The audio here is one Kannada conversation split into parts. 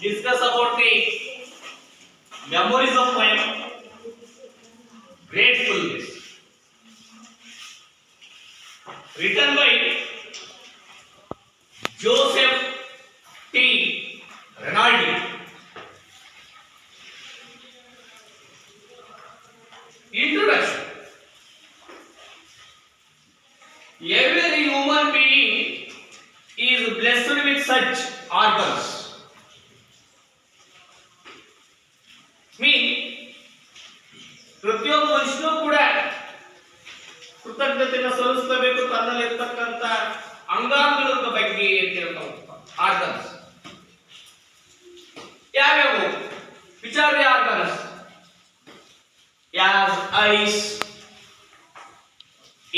discuss about the memories of poem Gratefulness, written by Joseph T. Rinaldi. Introduction. Every human being is blessed with such organs. ಪ್ರತಿಯೊಬ್ಬ ಮನುಷ್ಯನೂ ಕೂಡ ಕೃತಜ್ಞತೆಯನ್ನು ಸಲ್ಲಿಸಬೇಕು ತನ್ನಲ್ಲಿರ್ತಕ್ಕಂಥ ಅಂಗಾಂಗಗಳ ಬಗ್ಗೆ ಅಂತ ಹೇಳ್ತಾವೆ ಆರ್ಗನ್ಸ್. ಯಾವ್ಯಾವು ವಿಚಾರ organs? Yes eyes,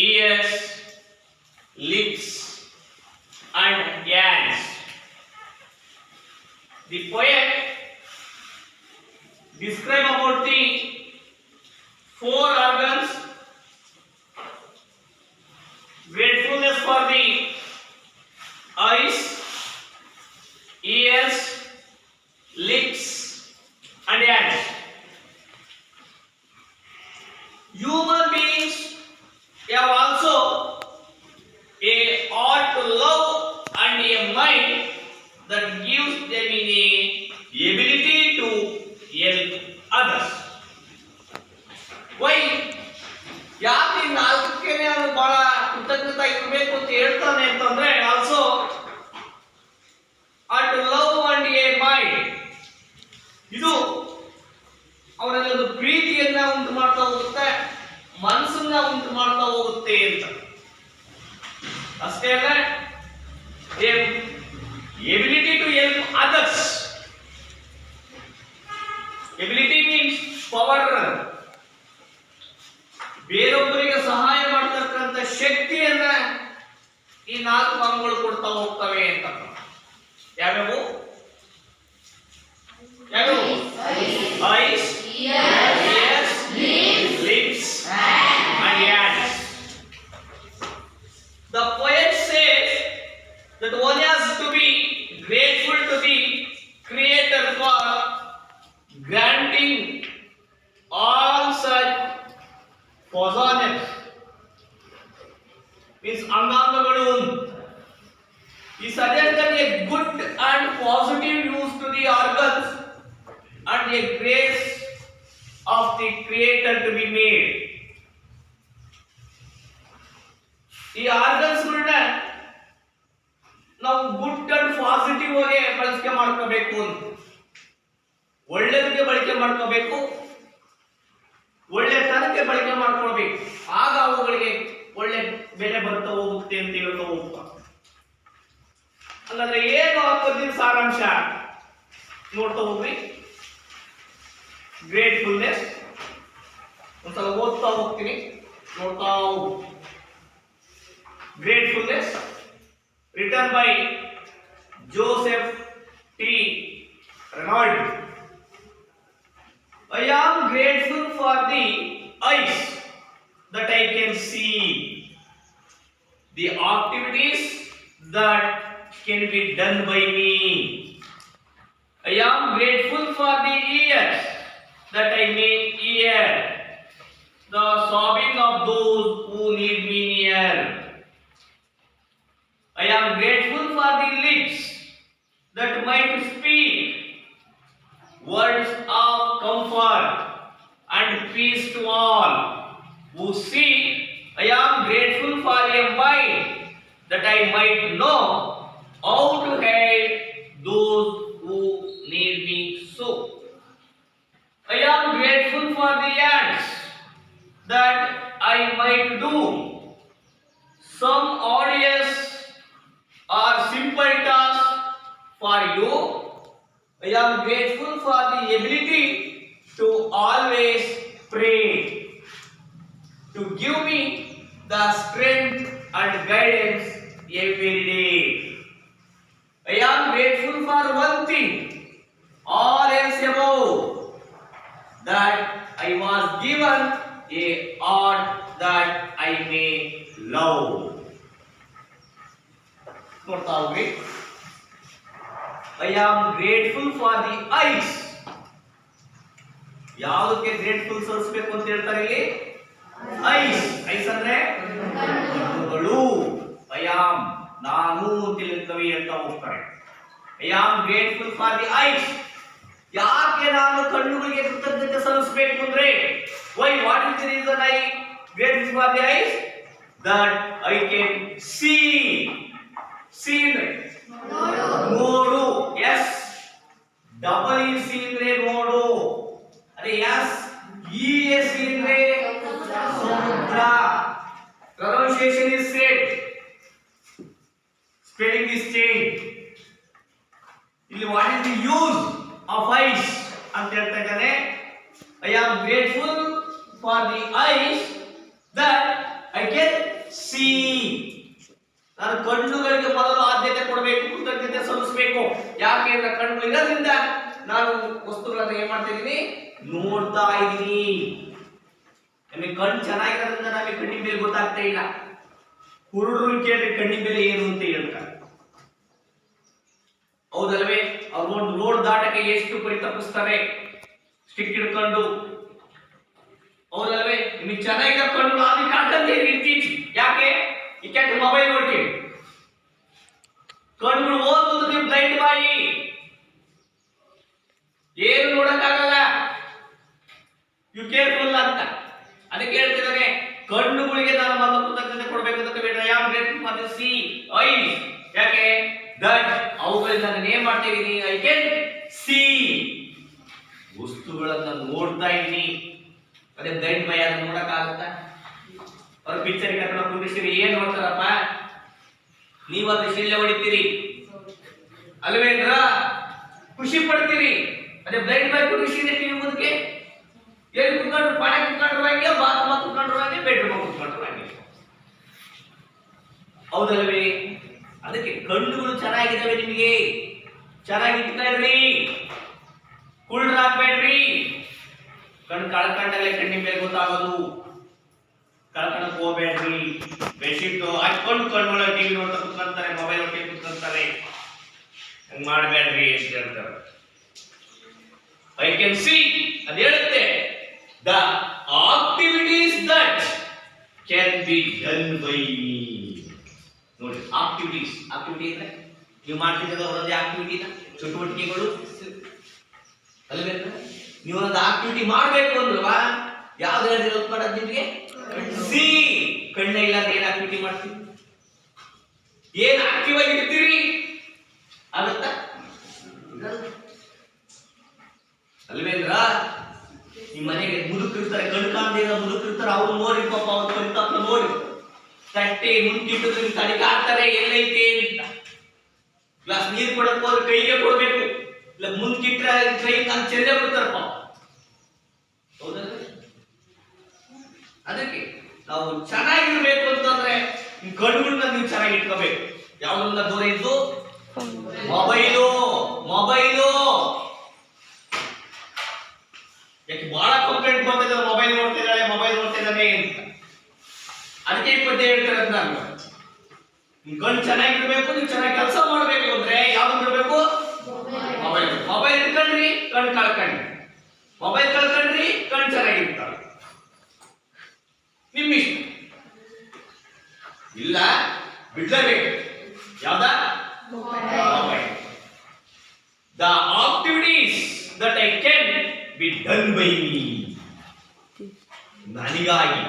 ears, lips and hands. The poet describe about the four organs. Gratefulness for the eyes, ears, lips and hands. Human beings have also a heart to love and a mind that gives them the ability to help others. Why? ಯಾಕೆ ನಾಲ್ಕನೇ ಅದು ಬಹಳ ಕೃತಜ್ಞತೆ ಇರಬೇಕು ಅಂತ ಹೇಳ್ತಾನೆ ಅಂತಂದ್ರೆ also and love and A mind, ಇದು ಅವನಲ್ಲಿ ಒಂದು ಪ್ರೀತಿಯನ್ನ ಉಂಟು ಮಾಡ್ತಾ ಹೋಗುತ್ತೆ, ಮನಸ್ಸನ್ನ ಉಂಟು ಮಾಡ್ತಾ ಹೋಗುತ್ತೆ ಅಂತ. ಅಷ್ಟೇ ಅಲ್ಲ, ability to help others. Ability means power, ಬೇರೊಬ್ಬರಿಗೆ ಸಹಾಯ ಮಾಡ್ತಕ್ಕಂಥ ಶಕ್ತಿಯನ್ನ ಈ ನಾಲ್ಕು ಅಂಗಗಳು ಕೊಡ್ತಾ ಹೋಗ್ತವೆ ಅಂತ. ಯಾವ್ಯಾವು? Ice, ears, lips and hands. The poet says that one has to be grateful to the Creator for granting all such possessions, means angangagalu. He suggested a good and positive use to the organs and a grace of the Creator to be made. ಈ ಆರ್ಗನ್ಸ್ಗಳನ್ನ ನಾವು ಗುಡ್ ಅಂಡ್ ಪಾಸಿಟಿವ್ ಆಗಿ ಬಳಕೆ ಮಾಡ್ಕೋಬೇಕು ಅಂತ, ಒಳ್ಳೆದಕ್ಕೆ ಬಳಕೆ ಮಾಡ್ಕೋಬೇಕು, ಒಳ್ಳೆತನಕ್ಕೆ ಬಳಕೆ ಮಾಡ್ಕೊಳ್ಬೇಕು. ಆಗ ಅವುಗಳಿಗೆ ಒಳ್ಳೆ ಬೆಲೆ ಬರ್ತಾ ಹೋಗುತ್ತೆ ಅಂತ ಹೇಳ್ತಾ ಹೋಗ್ತಾ. ಹಾಗಾದ್ರೆ ಏನು ಪದ್ಯದ ಸಾರಾಂಶ ನೋಡ್ತಾ ಹೋಗ್ರಿ. ಗ್ರೇಟ್ಫುಲ್ನೆಸ್ ಒಂದ್ಸಲ ಓದ್ತಾ ಹೋಗ್ತೀನಿ, ನೋಡ್ತಾ ಹೋಗಿ. Gratefulness, written by Joseph T. Rinaldi. I am grateful for the eyes that I can see, the activities that can be done by me. I am grateful for the ears that I may hear the sobbing of those who need me near. I am grateful for the lips that might speak words of comfort and peace to all who see. I am grateful for a mind that I might know how to help those who need me so. I am grateful for the hands that I might do some audience or simple task for you. I am grateful for the ability to always pray, to give me the strength and guidance every day. I am grateful for one thing, all else above, that I was given a heart that I may love. ನೋಡ್ತಾ ಹೋಗಿ. I am grateful for the ice. ಯಾವುದಕ್ಕೆ ಗ್ರೇಟ್ಫುಲ್ ಸಲ್ಲಿಸಬೇಕು ಅಂತ ಹೇಳ್ತಾರೆ ಇಲ್ಲಿ? ಐಸ್. ಐಸ್ ಅಂದ್ರೆ ಕಣ್ಣುಗಳು. ಐ ಆಮ್ ನಾನು ಅಂತ ಕವಿ ಹೇಳ್ತಾ ಹೋಗ್ತಾರೆ. I am grateful for the ice. ಯಾಕೆ ನಾನು ಕಣ್ಣುಗಳಿಗೆ ಕೃತಜ್ಞತೆ ಸಲ್ಲಿಸಬೇಕು ಅಂದ್ರೆ, why what is the reason I grateful for the eyes? That I can sea. C ಅಂದ್ರೆ ನೋಡು. ಎಸ್ ಡಬಲ್ ಇ ಸಿ ಅಂದ್ರೆ ನೋಡು. ಅದೇ ಎಸ್ ಇ ಎಸ್ ಅಂದ್ರೆ ಸಮುದ್ರ. Pronunciation is set, spelling is change. ಇಲ್ಲಿ what is the use of eyes ಅಂತ ಹೇಳ್ತಾ ಇದ್ದಾನೆ. I am grateful for the eyes that I can see. ನಾನು ಕಣ್ಣುಗಳಿಗೆ ಮೊದಲು ಆದ್ಯತೆ ಕೊಡಬೇಕು, ಕೃತಜ್ಞತೆ ಸಲ್ಲಿಸಬೇಕು. ಯಾಕೆ ಅಂದ್ರೆ ಕಣ್ಣು ಇರೋದ್ರಿಂದ ನಾನು ವಸ್ತುಗಳನ್ನು ಏನ್ ಮಾಡ್ತಾ ಇದ್ದೀನಿ? ನೋಡ್ತಾ ಇದ್ದೀನಿ. ನಮಗೆ ಕಣ್ಣು ಚೆನ್ನಾಗಿರೋದ್ರಿಂದ ನಮಗೆ ಕಣ್ಣಿನ ಮೇಲೆ ಗೊತ್ತಾಗ್ತಾ ಇಲ್ಲ. ಕುರುಡರು ಕೇಳ್ರಿ ಕಣ್ಣಿನ ಮೇಲೆ ಏನು ಅಂತ ಹೇಳ್ತಾರೆ, ಹೌದಲ್ವೇ? ಅವ್ರು ರೋಡ್ ದಾಟಕ್ಕೆ ಎಷ್ಟು ಪರಿತಪಿಸ್ತಾರೆ ಸ್ಟಿಕ್ ಹಿಡ್ಕೊಂಡು, ಹೌದಲ್ವೇ? ನಿಮಗೆ ಚೆನ್ನಾಗಿರೋ ಕಣ್ಣು ಅಲ್ಲಿ ಕಾಣ್ತಂತೆ ಇರ್ತೀವಿ. ಯಾಕೆ? ಈ ಕೆಟ್ಟ ಮೊಬೈಲ್ ನೋಡ್ತೀವಿ. ಕಣ್ಣುಗಳು ಓದುವುದು ನೀವು ಬ್ಲೈಂಡ್ ಬಾಯಿ, ಏನು ನೋಡಕ್ಕಾಗಲ್ಲ. ಯು ಕೇರ್ಫುಲ್ ಅಂತ ಅದಕ್ಕೆ ಹೇಳ್ತಿದ್ದಾನೆ. ಕಣ್ಣುಗಳಿಗೆ ನಾನು ಮೊದಲು ಕೃತಜ್ಞತೆ ಕೊಡಬೇಕು ಅಂತ ಬೇಡ. I am grateful for the C ice. ಯಾಕೆ? ದಟ್ ಅವುಗಳಿಂದ ನಾನು ಏನ್ ಮಾಡ್ತಾ ಇದ್ದೀನಿ? I can C. ವಸ್ತುಗಳನ್ನ ನೋಡ್ತಾ ಇದ್ದೀನಿ. ಅದೇ ಬ್ಲೈಂಡ್ ಬಾಯಿ ಅದನ್ನ ನೋಡಕ್ಕಾಗುತ್ತಾ? ಅವ್ರ ಪಿಕ್ಚರ್ ಕರ್ಕೊಂಡು ಕುಂದಿಸ್ತೀರಿ, ಏನ್ ನೋಡ್ತಾರಪ್ಪ? ನೀವಾದ್ರೆ ಶಿಲ್ಲೆ ಹೊಡಿತೀರಿ ಅಲ್ವೇಂದ್ರ? ಖುಷಿ ಪಡ್ತೀರಿ. ಅದೇ ಬ್ಲೈಂಡ್ ಬಾಯ್ ಖುಷಿ ಟಿವಿ ಮುಂದಕ್ಕೆ ಎಲ್ಲಿ ಕುತ್ಕೊಂಡ್ರು? ಪಾಡ ಕುತ್ಕೊಂಡ್ರು ಹಾಗೆ, ಬಾತ್ರೂಮ್ ಕುತ್ಕೊಂಡ್ರು ಹಾಗೆ, ಬೆಡ್ರೂಮ್ ಕುತ್ಕೊಂಡ್ರು ಹಾಗೆ, ಹೌದಲ್ವೇ? ಅದಕ್ಕೆ ಕಣ್ಣುಗಳು ಚೆನ್ನಾಗಿದ್ದಾವೆ, ನಿಮಗೆ ಚೆನ್ನಾಗಿ ಇಟ್ಕೊಳ್ರಿ, ಕುಳ್ರಾಗ್ಬೇಡ್ರಿ. ಕಣ್ಣು ಕಳ್ಕೊಂಡಲ್ಲೇ ಕಣ್ಣಿನ ಮೇಲೆ ಗೊತ್ತಾಗೋದು. ಕಳ್ಕೊಳಕ್ ಹೋಗ್ಬೇಡ್ರಿ. ಬೆಡ್ಶೀಟ್ ಹಾಕೊಂಡು ಕಣ್ಣೊಳಗೆ ಟಿವಿ ನೋಡ್ತಾ ಕುತ್ಕೊಂತಾರೆ, ಮೊಬೈಲ್ ಒಟ್ಟಿಗೆ ಕುತ್ಕೊಂತಾರೆ. ಹಂಗ್ ಮಾಡ್ಬೇಡ್ರಿ ಅಂತ ಹೇಳ್ತಾರೆ. ಐ ಕ್ಯಾನ್ ಸಿ ಅದ್ ಹೇಳುತ್ತೆ, the activities that can be done by me. ನೋಡಿ, ಆಕ್ಟಿವಿಟೀಸ್. ಆಕ್ಟಿವಿಟಿ ಅಂದ್ರೆ ನೀವು ಮಾಡ್ತಿದ್ದ ಒಂದೊಂದೇ ಆಕ್ಟಿವಿಟಿನ ಚಟುವಟಿಕೆಗಳು ಅಲ್ವೇ? ನೀವು ಒಂದು ಆಕ್ಟಿವಿಟಿ ಮಾಡ್ಬೇಕು ಅಂದ್ರವಾ, ಯಾವ್ದು ಹೇಳಿದ್ರೆ ಮಾಡೋದು ನಿಮ್ಗೆ? ಸಿ. ಕಣ್ಣ ಇಲ್ಲ ಅಂದ್ರೆ ಏನ್ ಆಕ್ಟಿವಿಟಿ ಮಾಡ್ತೀವಿ? ಏನ್ ಆಕ್ಟಿವ್ ಆಗಿ ಇರ್ತೀರಿ? ಆಗುತ್ತಾ? ಅಲ್ವೇಂದ್ರ? ನಿಮ್ಮ ಮನೆಗೆ ಮುದುಕಿರ್ತಾರೆ, ಕಣ್ಣು ಕಾಣದೇ ಇರೋ ಮುದುಕಿರ್ತಾರೆ, ಅವ್ರು ನೋಡಿ ಪಾಪ ಅವ್ರ ಕಣ್ಣ ನೋಡಿ ತಟ್ಟೆ ಮುಂದಿಟ್ಟಿದ್ರೆ ತಡಿಗೆ ಹಾಕ್ತಾರೆ ಎಲ್ಲೈತೆ ಅಂತ. ಗ್ಲಾಸ್ ನೀರು ಕೊಡಕ್ ಹೋದ್ರೆ ಕೈಗೆ ಕೊಡ್ಬೇಕು, ಇಲ್ಲ ಮುಂದಿಟ್ರೆ ಕೈ ನಾನು ಚೆಲ್ಲೇ ಬಿಡ್ತಾರಪ್ಪ, ಹೌದಲ್ಲ? ಅದಕ್ಕೆ ನಾವು ಚೆನ್ನಾಗಿರ್ಬೇಕು ಅಂತಂದ್ರೆ ಕಣ್ಣುಗಳನ್ನ ನೀವು ಚೆನ್ನಾಗಿ ಇಟ್ಕೋಬೇಕು. ಯಾವ್ದನ್ನ ದೂರ ಇದ್ದು? ಮೊಬೈಲು. ಮೊಬೈಲು ಯಾಕೆ ಬಹಳ ಕಂಪ್ಲೇಂಟ್ ಬರ್ತಿದ್ದಾರೆ, ಮೊಬೈಲ್ ನೋಡ್ತಿದ್ದಾಳೆ, ಮೊಬೈಲ್ ನೋಡ್ತಿದ್ದಾನೆ ಅಂತ. ಅದಕ್ಕೆ ಇಪ್ಪತ್ತೇ ಹೇಳ್ತಾರೆ ನಾನು, ಕಣ್ಣು ಚೆನ್ನಾಗಿರ್ಬೇಕು, ನೀವು ಚೆನ್ನಾಗಿ ಕೆಲಸ ಮಾಡಬೇಕು ಅಂದ್ರೆ ಯಾವ್ದು ಇರಬೇಕು? ಮೊಬೈಲ್. ಮೊಬೈಲ್ ಇಟ್ಕೊಂಡ್ರಿ ಕಣ್ಣು ಕಳ್ಕೊಂಡ್ರಿ, ಮೊಬೈಲ್ ಕಳ್ಕೊಂಡ್ರಿ ಕಣ್ಣು ಚೆನ್ನಾಗಿರ್ತಾವೆ. ನಿಮ್ಮ ಇಷ್ಟ. ಇಲ್ಲ ಬಿಡ್ಲೇಬೇಕು. ಯಾವ್ದ? Mobile. The activities that I can be done by me. ನನಗಾಗಿ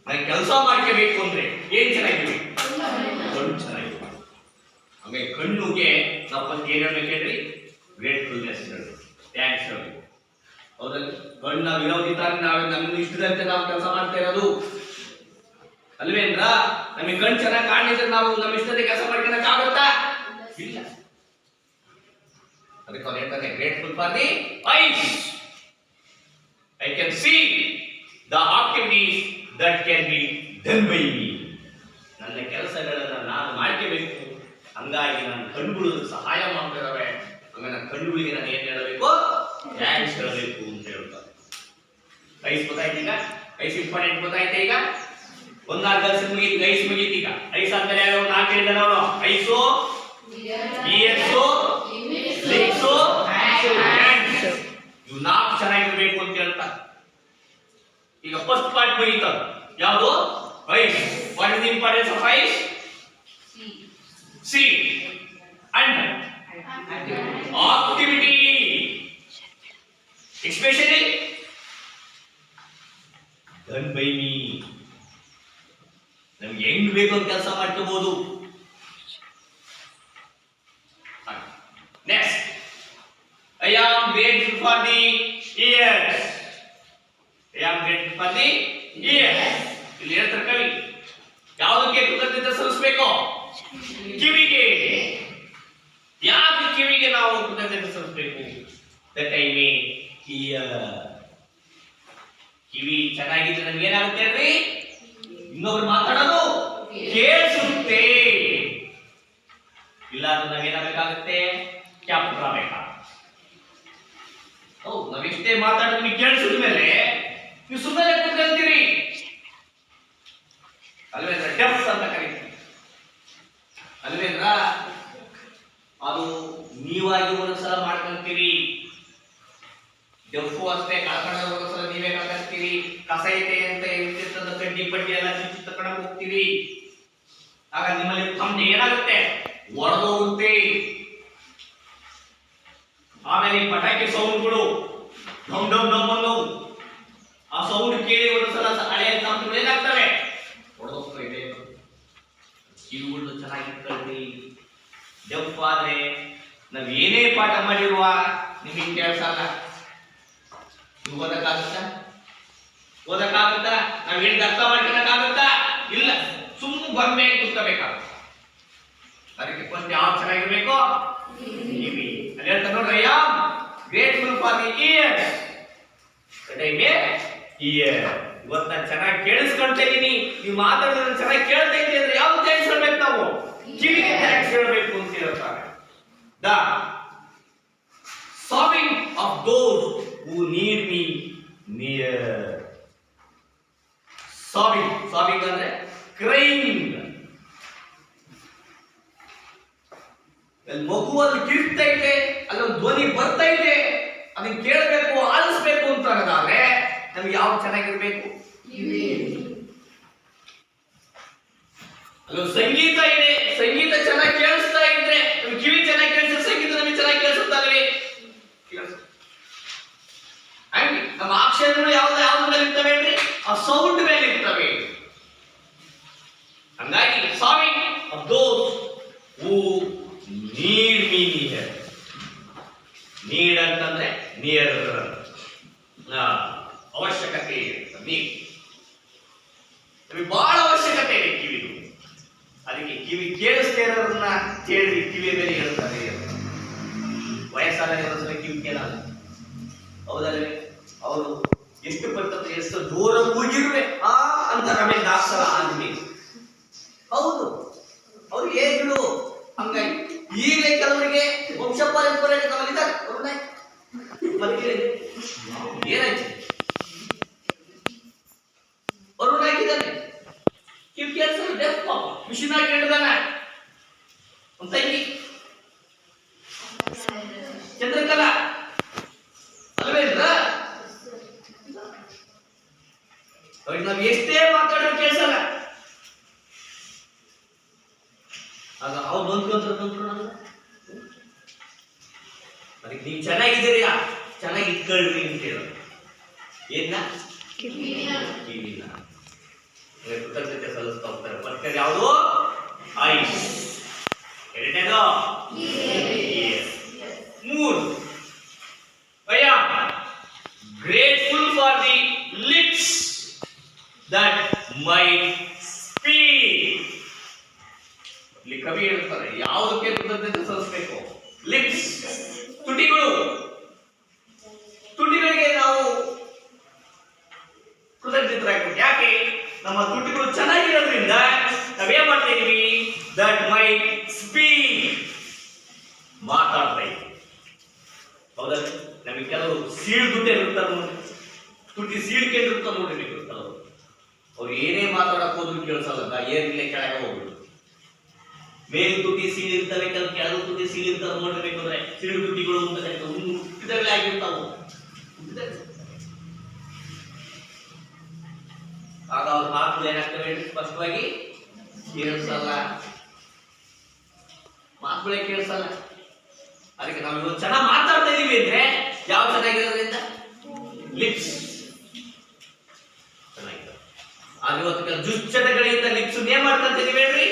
ನಾನು ಕೆಲಸ ಮಾಡ್ಕೋಬೇಕು ಅಂದ್ರೆ ಏನ್ ಚೆನ್ನಾಗಿರ್ಬೇಕು? ಕಣ್ಣು ಚೆನ್ನಾಗಿರ್ಬೇಕು. ಆಮೇಲೆ ಕಣ್ಣುಗೆ ನಾವು ಫಸ್ಟ್ ಏನ್ ಹೇಳ್ಬೇಕು ಹೇಳ್ರಿ? ಗ್ರೇಟ್ಫುಲ್ನೆಸ್ ಹೇಳಿ, ಥ್ಯಾಂಕ್ಸ್ ಹೇಳಿ, ಹೌದಲ್ಲ? ಕಣ್ಣು ನಾವು ಇರೋದಿದ್ದಾಗ ನಾವು ನಮ್ಗೆ ಇಷ್ಟದಂತೆ ನಾವು ಕೆಲಸ ಮಾಡ್ತಾ ಇರೋದು ಅಲ್ವೇಂದ್ರ? ನಮಗೆ ಕಣ್ಣು ಚೆನ್ನಾಗಿ ಕಾಣಿದ್ರೆ ನಾವು ನಮ್ಮ ಇಷ್ಟದ ಕೆಲಸ ಮಾಡ್ಕೊಳಕ್ ಆಗುತ್ತಾ? ಇಲ್ಲ. ಅದಕ್ಕೆ ಅವ್ರು ಹೇಳ್ತಾನೆ, grateful for the ice. I can C the activities that can be done by me. ನನ್ನ ಕೆಲಸಗಳನ್ನ ನಾನು ಮಾಡ್ಕೋಬೇಕು, ಹಂಗಾಗಿ ನನ್ನ ಕಣ್ಣುಗಳು ಸಹಾಯ ಮಾಡ್ತಿದ್ದಾವೆ. ಆಮೇಲೆ ನನ್ನ ಕಣ್ಣುಗಳಿಗೆ ನಾನು ಏನ್ ಹೇಳಬೇಕು? ಥ್ಯಾಂಕ್ಸ್ ಹೇಳಬೇಕು ಅಂತ ಹೇಳ್ತಾರೆ. ಐಸ್ ಗೊತ್ತಾಯ್ತು ಈಗ? ಐಸ್ ಇಂಪಾರ್ಟೆಂಟ್ ಗೊತ್ತಾಯ್ತಾ ಈಗ? ಒಂದಾದ ಮುಗೀತು, ಐಸ್ ಮುಗೀತು. ಈಗ ಐಸ್ ಆದ್ಮೇಲೆ ಯಾವ ನಾಲ್ಕು ಹೇಳಿದ ನಾವು? ಐಸು, ಇ ಎಸ್, ಈಗ ಫಸ್ಟ್ ಪಾರ್ಟ್ ಮುಗೀತ. ಯಾವುದು? Ice. What is the importance of ice? C and activity, especially done by me. ನಮ್ಗೆ ಹೆಂಗ್ ಬೇಕು ಅಂತ ಕೆಲಸ ಮಾಡ್ಕೋಬಹುದು. Next, I am grateful for the ears. I am grateful for the ears. ಇಲ್ಲಿ ಹೇಳ್ತಾರೆ ಕವಿ, ಯಾವುದಕ್ಕೆ ಕೃತಜ್ಞತೆ ಸಲ್ಲಿಸಬೇಕು? ಕಿವಿಗೆ. ಯಾಕೆ ಕಿವಿಗೆ ನಾವು ಕೃತಜ್ಞತೆ ಸಲ್ಲಿಸಬೇಕು? That I may hear. ಕಿವಿ ಚೆನ್ನಾಗಿದ್ರೆ ನಮ್ಗೆ ಏನಾಗುತ್ತೆ ಅಂದ್ರೆ ಇನ್ನೊಬ್ರು ಮಾತಾಡೋದು ಕೇಳಿಸುತ್ತೆ. ಇಲ್ಲ ಅಂದ್ರೆ ನಾವೇನಾಗಬೇಕಾಗುತ್ತೆ? ಕ್ಯಾಪ್ಟರ್ ಆಗಬೇಕಾಗುತ್ತೆ. ಹೌದು, ನಾವೆಷ್ಟೇ ಮಾತಾಡೋದು ನಿಮಗೆ ಕೇಳಿಸಿದ ಮೇಲೆ ನೀವು ಸುಮ್ಮನೆ ಕೂತ್ಕೊಳ್ತೀರಿ ಅಲ್ವೇಂದ್ರ? ಡೆಫ್ಸ್ ಅಂತ ಕರೀತೀವಿ ಅಲ್ವೇಂದ್ರ? ಅದು ನೀವಾಗಿ ಒಂದೊಂದ್ಸಲ ಮಾಡ್ಕೊಂತೀರಿ. ಡೆಫು ಅಷ್ಟೇ, ಕಳ್ಕೊಂಡಾಗ ಒಂದೊಂದ್ಸಲ ನೀವೇ ಕಳ್ಕೊಂತೀರಿ. ಕಸ ಐತೆ ಅಂತ ಇರ್ತಿರ್ತದ ಕಡ್ಡಿ ಪಡ್ಡಿ ಎಲ್ಲ ಕಿತ್ತು ತಗೊಂಡು ಹೋಗ್ತೀರಿ. ಆಗ ನಿಮ್ಮಲ್ಲಿ ತಮ್ಮ ಏನಾಗುತ್ತೆ? ಒಡೆದೋಗುತ್ತೆ. ಆಮೇಲೆ ಈ ಪಟಾಕಿ ಸೌಂಡ್ಗಳು ಡಮ್ ಡಮ್ ಡಮ್ ಅನ್ನೋವು, ಆ ಸೌಂಡ್ ಕೇಳಿ ಒಂದ್ಸಲ ಹಳೆಯ ಕಂಪ್ನಿಗಳು ಏನಾಗ್ತವೆ? ಹೊಡೆದೋಗ್ತಾ ಇದೆ. ಕಿವಿಗಳು ಚೆನ್ನಾಗಿರ್ತದೆ. ಡೆಫ್ ಆದ್ರೆ ನಾವ್ ಏನೇ ಪಾಠ ಮಾಡಿರುವ ನಿಮಗೆ ಕೇಳಿಸಲ್ಲ. ನೀವು ಓದಕ್ಕಾಗುತ್ತಾ? ನಾವ್ ಹೇಳಿದ ಅರ್ಥ ಮಾಡ್ಕೊಳಕ್ಕಾಗುತ್ತಾ? ಇಲ್ಲ, ಸುಮ್ಮನೆ ಗೊಂಬೆ ಕೂತ್ಕೋಬೇಕಾಗುತ್ತೆ. ಅದಕ್ಕೆ ಫಸ್ಟ್ ಯಾವ್ದು ಚೆನ್ನಾಗಿರ್ಬೇಕು? ಕಿವಿ. ಅಲ್ಲಿ ಹೇಳ್ತಾರೆ ನೋಡ್ರಿ, I am grateful for the years that I may here. ಇವತ್ತು ನಾನು ಚೆನ್ನಾಗಿ ಕೇಳಿಸ್ಕೊಳ್ತಾ ಇದ್ದೀನಿ, ನೀವು ಮಾತಾಡೋದನ್ನ ಚೆನ್ನಾಗಿ ಕೇಳ್ತಾ ಇದ್ದೀನಿ ಅಂದ್ರೆ ಯಾವ್ದು ಥ್ಯಾಂಕ್ಸ್ ಹೇಳ್ಬೇಕು? ನಾವು ಕಿವಿಗೆ ಥ್ಯಾಂಕ್ಸ್ ಹೇಳ್ಬೇಕು ಅಂತ ಹೇಳ್ತಾರೆ. The sobbing of those who need me near. Sobbing ಅಂದ್ರೆ ಕ್ರೈಂಗ್. ಮಗುವಲ್ಲಿ ಕಿರ್ತೈತೆ, ಅಲ್ಲೊಂದು ಧ್ವನಿ ಬರ್ತೈತೆ, ಅದನ್ನ ಕೇಳಬೇಕು, ಆಲಿಸ್ಬೇಕು ಅಂತ ಅನ್ನೋದಾದ್ರೆ ನಮ್ಗೆ ಯಾವ್ದು ಚೆನ್ನಾಗಿರ್ಬೇಕು? ಅಲ್ಲೊಂದು ಸಂಗೀತ ಇದೆ, ಸಂಗೀತ ಚೆನ್ನಾಗಿ ಕೇಳಿಸ್ತಾ ಇದ್ರೆ ನಮ್ಗೆ ಕಿವಿ ಚೆನ್ನಾಗಿ ಕೇಳಿಸಿದ್ರೆ ಸಂಗೀತ ನಮಗೆ ಚೆನ್ನಾಗಿ ಕೇಳಿಸುತ್ತಾಗಲಿ. ಹಂಗೆ ನಮ್ಮ ಅಕ್ಷರಗಳು ಯಾವ್ದು ಮೇಲೆ ಇರ್ತವೆ ಅಂದ್ರೆ ಆ ಸೌಂಡ್ ಮೇಲೆ ಇರ್ತವೆ. ಹಂಗಾಗಿ sobbing of those who need me near. Need ಅಂತಂದ್ರೆ ನಿಯರ್, ಅವಶ್ಯಕತೆ ಇದೆ. ನೀಡ್ ನಮಗೆ ಬಹಳ ಅವಶ್ಯಕತೆ ಇದೆ ಕಿವಿದು. ಅದಕ್ಕೆ ಕಿವಿ ಕೇಳಿಸ್ತಾ ಇರೋರನ್ನ ಕೇಳಿ ಕಿವಿ ಮೇಲೆ ಹೇಳ್ತಾರೆ. ವಯಸ್ಸಾದ ಕಿವಿ ಕೇಳಲ್ಲ, ಹೌದಲ್ವೇ? ಅವರು ಎಷ್ಟು ಬರ್ತದೆ, ಎಷ್ಟು ದೂರ ಹೋಗಿರುವೆ ಆ ಅಂತ ಆಮೇಲೆ ದಾಸರ ಆದ್ಮೇಲೆ ಹೌದು ಅವ್ರು ಏಳು. ಹಂಗಾಗಿ ಈಗಲೇ ಕೆಲವರಿಗೆ ವಂಶ ಪರಂಪರೆ ನಮ್ಮಲ್ಲಿದ್ದಾರೆ. ಏನಾಯ್ತು? ಅರುಣ್ ಹಾಕಿದ್ದಾನೆ, ಕಿವಿ ಕೇಳಿಸಲು ಡೆಫ್ ಮಿಷಿನ್ ಹಾಕಿ ಹಿಡಿದಾನೆ. ಒಂದು ತಂಗಿ ಚಂದ್ರಕಲಾ ಅಲ್ವೇಂದ್ರ? ಅವ್ರಿಗೆ ನಾವು ಎಷ್ಟೇ ಮಾತಾಡೋದು ಕೇಳಿಸಲ್ಲ. ಆಗ ಅವ್ರು ನೊಂದ್ಕೊಂಡ್ರಲ್ಲ. ಅದಕ್ಕೆ ನೀವು ಚೆನ್ನಾಗಿದ್ದೀರಿ, ಚೆನ್ನಾಗಿ ಇಟ್ಕೊಳ್ರಿ ಅಂತ ಹೇಳೋದು. ಏನ? ಕಿವಿನ ಕೃತಜ್ಞತೆ ಸಲ್ಲಿಸ್ತಾ ಹೋಗ್ತಾರೆ. ಫಸ್ಟ್ ಯಾವುದು? ಐಸ್. ಎರಡನೇದು ಮೂರು, I am grateful for the lips that might speak. ಇಲ್ಲಿ ಕವಿ ಹೇಳ್ತಾರೆ ಯಾವುದಕ್ಕೆ ಕೃತಜ್ಞತೆ ಸಲ್ಲಿಸಬೇಕು? ಲಿಪ್ಸ್, ತುಟಿಗಳು. ತುಟಿಗಳಿಗೆ ನಾವು ಕೃತಜ್ಞರಾಗಬೇಕು. ಯಾಕೆ? ನಮ್ಮ ತುಟಿಗಳು ಚೆನ್ನಾಗಿರೋದ್ರಿಂದ ನಾವೇನ್ ಮಾಡ್ತಾ ಇದೀವಿ? ದಟ್ ಮೈಟ್ ಸ್ಪೀಕ್, ಮಾತಾಡ್ತಾ ಇದ್ದೀವಿ. ಹೌದಾ? ನಮಗೆ ಕೆಲವು ಸೀಳು ತುಟಿ ಇರ್ತಾರೆ ನೋಡಿ, ತುಟಿ ಸೀಳ್ಕೊಂಡಿರ್ತಾರೆ ನೋಡಿ. ಅವ್ರು ಏನೇ ಮಾತಾಡಕ್ ಹೋದ್ರು ಕೇಳಿಸಲ್ಲ, ಏನಿಲ್ಲ ಕೆಳಗೆ ಹೋಗ್ಬಿಡು. ಮೇಲು ತುಟಿ ಸೀಳಿರ್ತವೆ, ಕೆಳಗು ತುಟಿ ಸೀಳಿರ್ತಾವೆ ನೋಡ್ಬೇಕಂದ್ರೆ ಸೀಳು ತುಟಿಗಳು ಅಂತ ಹುಟ್ಟಿದಲ್ಲೇ ಆಗಿರ್ತಾವು. ಸ್ಪಷ್ಟವಾಗಿ ಕೇಳಿಸಲ್ಲ, ಮಾತುಗಳೇ ಕೇಳಿಸಲ್ಲ. ಅದಕ್ಕೆ ನಾವು ಇವತ್ತು ಚೆನ್ನಾಗಿ ಮಾತಾಡ್ತಾ ಇದೀವಿ ಅಂದ್ರೆ ಯಾವ ಚೆನ್ನಾಗಿರೋದ್ರಿಂದ ಲಿಪ್ಸ್ ಚೆನ್ನಾಗಿದೆ. ಆಗ ಇವತ್ತು ಕೆಲ ದುಶ್ಚಟಗಳಿಂದ ಲಿಪ್ಸ್ ಏನ್ ಮಾಡ್ಕೊಂತ ಇದೀವಿ ಹೇಳ್ರಿ,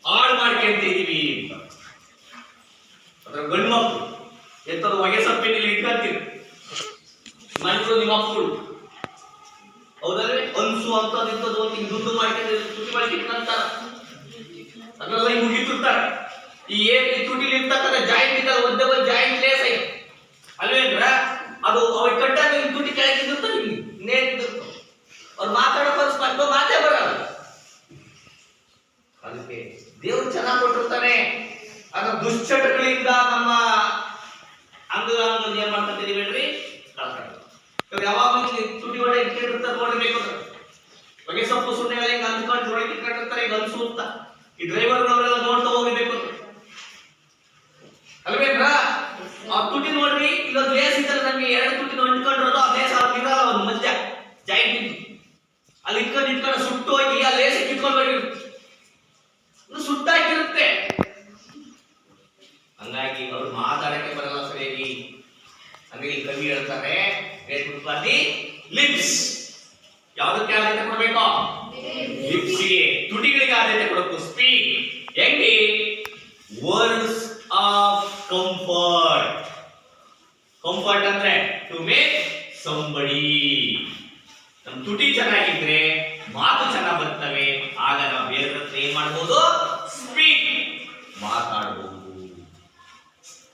ಹಾಳು ಮಾಡ್ಕೊಂತ ಇದೀವಿ ಅಂತ. ಅದ್ರ ಗಂಡು ಮಕ್ಕಳು ಎಂತದ್ದು ಹೊಗೆ ಸೊಪ್ಪಿನಲ್ಲಿ ಇಟ್ಕೊಂತೀವಿ, ಮಕ್ಕಳು ನಿಮ್ಮ ಮಕ್ಕಳು ಹೌದಲ್ವೇ, ಅನ್ಸು ಅಂತದ್ದು ಇಂಥದ್ದು ಅಂತ ದುಡ್ಡು ಮಾಡ್ಕೊಂಡು ತುಟಿ ಮಾಡಿ ಇಟ್ಕೊಂತಾರ, ಅದನ್ನೆಲ್ಲ ಹಿಂಗ್ ಮುಗಿತಿರ್ತಾರೆ. ಈ ಏನ್ ತುಟಿಲಿ ಇರ್ತಕ್ಕಂಥ ಜಾಯಿಂಟ್ ಇದ್ದಾಗ ಒಂದೇ ಒಂದು ಜಾಯಿಂಟ್ ಲೇಸ್ ಐತಿ ಅಲ್ವೇನ್ರ, ಅದು ಅವ್ರಿಗೆ ಕಟ್ಟಾಗ ತುಟಿ ಕೆಳಗಿದ್ದಿರ್ತ ನೇತಿರ್ತ, ಅವ್ರು ಮಾತಾಡೋ ಸ್ಪಷ್ಟ ಮಾತೇ ಬರಲ್ಲ. ಅದಕ್ಕೆ ದೇವರು ಚೆನ್ನಾಗಿ ಕೊಟ್ಟಿರ್ತಾನೆ. ಆಗ ದುಶ್ಚಟಗಳಿಂದ ನಮ್ಮ ಅಂಗಗಳನ್ನು ಏನ್ ಮಾಡ್ಕೊಂತೀವಿ ಹೇಳ್ರಿ, ಯಾವಾಗಲೂ ತುಟಿ ಒಡೆ ಇಟ್ಟಿರ್ತಾರೆ ನೋಡಬೇಕು. ಹೊಗೆ ಸೊಪ್ಪು ಸುಣ್ಣೆ ಹಿಂಗೆ ಅಂದ್ಕೊಂಡು ಒಳಗೆ ಇಟ್ಕೊಂಡಿರ್ತಾರೆ, ಈಗ ಅನ್ಸು ಅಂತ. ಈ ಡ್ರೈವರ್ಗಳವರೆಲ್ಲ ನೋಡ್ತಾ ಹೋಗ್ಬೇಕು ಅಲ್ವೇನ್ರ. ಆ ತುಟಿ ನೋಡ್ರಿ, ಇಲ್ಲೊಂದು ಲೇಸ್ ಇದ್ದರೆ ನಮ್ಗೆ ಎರಡು ತುಟಿ ಅಂಟ್ಕೊಂಡಿರೋದು, ಆ ಲೇಸ್ ಅವ್ರಿಗೆ ಇರಲ್ಲ, ಒಂದು ಮಧ್ಯ ಜಾಯಿಂಟ್ ಇದ್ದು ಅಲ್ಲಿ ಇಟ್ಕೊಂಡು ಸುಟ್ಟು ಹೋಗಿ ಆ ಲೇಸ್ ಕಿತ್ಕೊಂಡು ಹೋಗಿರುತ್ತೆ, ಸುಟ್ಟಾಕಿರುತ್ತೆ. ಹಂಗಾಗಿ ಅವ್ರು ಮಾತಾಡಕ್ಕೆ ಬರಲ್ಲ ಸರಿಯಾಗಿ. ಹಂಗಾಗಿ ಕವಿ ಹೇಳ್ತಾರೆ ಲಿಪ್ಸ್ ಯಾವುದಕ್ಕೆ ಆದ್ಯತೆ ಕೊಡಬೇಕು, ಲಿಪ್ಸ್ಗೆ, ತುಟಿಗಳಿಗೆ ಆದ್ಯತೆ ಕೊಡಬೇಕು. ಸ್ಪೀಕ್ ಹೆಂಗೆ, ವರ್ಡ್ಸ್ ಆಫ್ ಕಂಫರ್ಟ್. ಕಂಫರ್ಟ್ ಅಂದ್ರೆ ಟು ಮೇಕ್ ಸಂಬಡಿ. ನಮ್ ತುಟಿ ಚೆನ್ನಾಗಿದ್ರೆ ಮಾತು ಚೆನ್ನಾಗಿ ಬರ್ತವೆ, ಆಗ ನಾವು ಬೇರೆ ಹತ್ರ ಏನ್ ಮಾಡ್ಬೋದು, ಸ್ಪೀಕ್ ಮಾತಾಡ್ಬೋದು.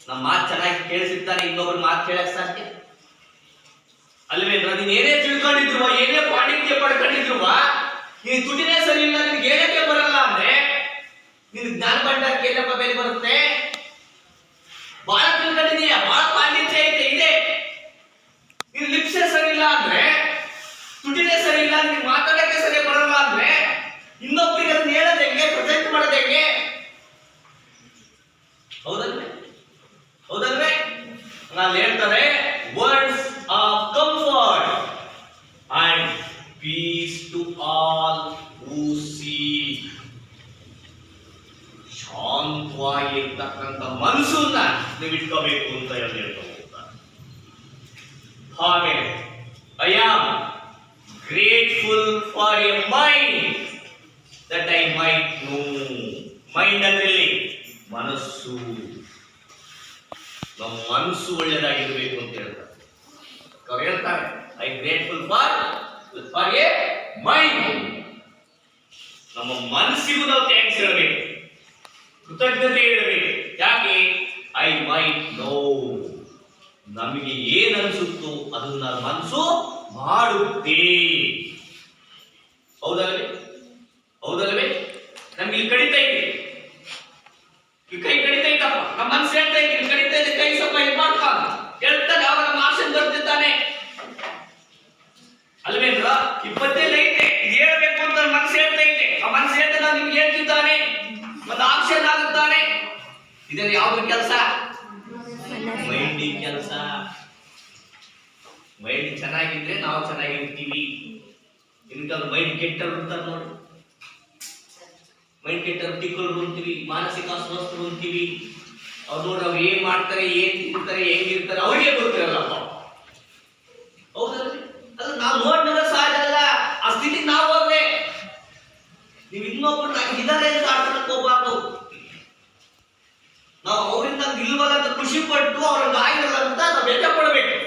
ನಮ್ಮ ಮಾತು ಚೆನ್ನಾಗಿ ಕೇಳಿಸಿರ್ತಾನೆ, ಇನ್ನೊಬ್ರು ಮಾತು ಕೇಳಕ್ ಸಾಧ್ಯ ಅಲ್ವೇನ್ರ. ನೀನ್ ಏನೇ ತಿಳ್ಕೊಂಡಿದ್ರು, ಏನೇ ಪಾಂಡಿತ್ಯ ಪಡ್ಕೊಂಡಿದ್ರು, ನೀನ್ ತುಟಿನೇ ಸರಿ ಇಲ್ಲ, ನಿನ್ಗೆ ಏನಕ್ಕೆ ಬರಲ್ಲ ಅಂದ್ರೆ ನಿನ್ ಜ್ಞಾನ ಭಂಡಾರಕ್ಕೆ ಏನಪ್ಪ ಬೆಲೆ ಬರುತ್ತೆ. ಬಹಳ ತಿಳ್ಕೊಂಡಿದೀಯ, ಬಹಳ ಪಾಂಡಿತ್ಯ ಇದೆ, ನೀನ್ ಲಿಪ್ಸೇ ಸರಿ ಇಲ್ಲ ಅಂದ್ರೆ, ತುಟಿನೇ ಸರಿ ಇಲ್ಲ, ನಿನ್ ಮಾತಾಡಕ್ಕೆ ಸರಿ ಬರಲ್ಲ ಅಂದ್ರೆ ಇನ್ನೊಬ್ಬರಿಗೆ ಅದನ್ನ ಹೇಳೋದು ಹೆಂಗೆ, ಪ್ರೆಸೆಂಟ್ ಮಾಡೋದು ಹೆಂಗೆ? ಹೌದಲ್ವೇ ಹೌದಲ್ವೇ. ನಾನು ಹೇಳ್ತಾರೆ words of comfort and peace to all who seek. ಶಾಂತವಾಗಿರ್ತಕ್ಕಂಥ ಮನಸ್ಸನ್ನ ನೀವು ಇಟ್ಕೋಬೇಕು ಅಂತ ಹೇಳ್ತಾ ಹೋಗ್ತಾರೆ. ಹಾಗೆ I am grateful for a mind that I might know. Mind ಅಂದ್ರೆ ಮನಸ್ಸು, ನಮ್ಮ ಮನಸ್ಸು ಒಳ್ಳೆಯದಾಗಿರ್ಬೇಕು ಅಂತ ಹೇಳ್ತಾರೆ. ಅವ್ರು ಹೇಳ್ತಾರೆ I grateful for a mind. ನಮ್ಮ ಮನಸ್ಸಿಗೂ ನಾವು ಥ್ಯಾಂಕ್ಸ್ ಹೇಳಬೇಕು, ಕೃತಜ್ಞತೆ ಹೇಳಬೇಕು. ಯಾಕೆ, ಐ ಮೈಟ್ ನೋ, ನಮಗೆ ಏನ್ ಅನ್ಸುತ್ತೋ ಅದನ್ನ ಮನಸ್ಸು ಮಾಡುತ್ತೆ. ಹೌದಲ್ವೇ ಹೌದಲ್ವೇ. ನಮ್ಗೆ ಇಲ್ಲಿ ಕಡಿತಾ ಇದೆ, ಈ ಕೈ ಕಡಿತಾ ಇದ್ದಪ್ಪ, ನಮ್ಮ ಮನಸ್ಸು ಹೇಳ್ತಾ ಇದ್ದೀನಿ ಕಡಿತಾ ಇದೆ, ಕೈ ಸ್ವಲ್ಪ ಇದು ಮಾಡ್ಕೊ ಹೇಳ್ತಾನೆ, ಅವಾಗ ನಮ್ಮ ಆಕ್ಷನ್ ಬರ್ತಿದ್ದಾನೆ ಅಲ್ವೇಂದ್ರ. ಈ ಪದ್ಯದಲ್ಲಿ ಐತೆ, ಇದು ಹೇಳ್ಬೇಕು ಅಂತ ಮನಸ್ಸು ಹೇಳ್ತಾ ಇದೆ, ಆ ಮನಸ್ಸು ಹೇಳ್ತಾ ನಿಮ್ಗೆ ಹೇಳ್ತಿದ್ದಾನೆ, ಒಂದು ಆಕ್ಷನ್ ಆಗುತ್ತಾನೆ. ಇದರಲ್ಲಿ ಯಾವ್ದು ಕೆಲಸ, ಮೈಂಡಿ ಕೆಲಸ. ಮೈಂಡ್ ಚೆನ್ನಾಗಿದ್ರೆ ನಾವು ಚೆನ್ನಾಗಿರ್ತೀವಿ. ಇನ್ಕಲ್ ಮೈಂಡ್ ಕೆಟ್ಟರು ಇರ್ತಾರೆ ನೋಡಿ, ಮೈಂಡ್ ಕೆಟ್ಟರು ತಿಕ್ಕಲು ಅಂತೀವಿ, ಮಾನಸಿಕ ಅಸ್ವಸ್ಥರು ಅಂತೀವಿ. ಅವ್ರು ನೋಡಿ ಅವ್ರು ಏನ್ ಮಾಡ್ತಾರೆ, ಏನ್ ತಿಂತಾರೆ, ಹೆಂಗಿರ್ತಾರೆ ಅವ್ರಿಗೆ ಗೊತ್ತಿರಲ್ಲಪ್ಪ. ಹೌದಲ್ರಿ, ಅದು ನಾವು ನೋಡಿದ್ರೆ ಸಹಜ ಅಲ್ಲ, ಆ ಸ್ಥಿತಿಗೆ ನಾವು ಹೋದ್ರೆ. ನೀವು ಇನ್ನೊಬ್ರು ನಂಗೆ ಇದಾರೆ ಅಂತ ಆಡ್ಕೊಳಕ್ ಹೋಗ್ಬಾರ್ದು. ನಾವು ಅವರಿಂದ ಇಲ್ವಲ್ಲ ಅಂತ ಖುಷಿ ಪಟ್ಟು ಅವ್ರಿಗೆ ಆಗಿರಲ್ಲ ಅಂತ ನಾವು ವ್ಯರ್ಥ ಪಡ್ಬೇಕು.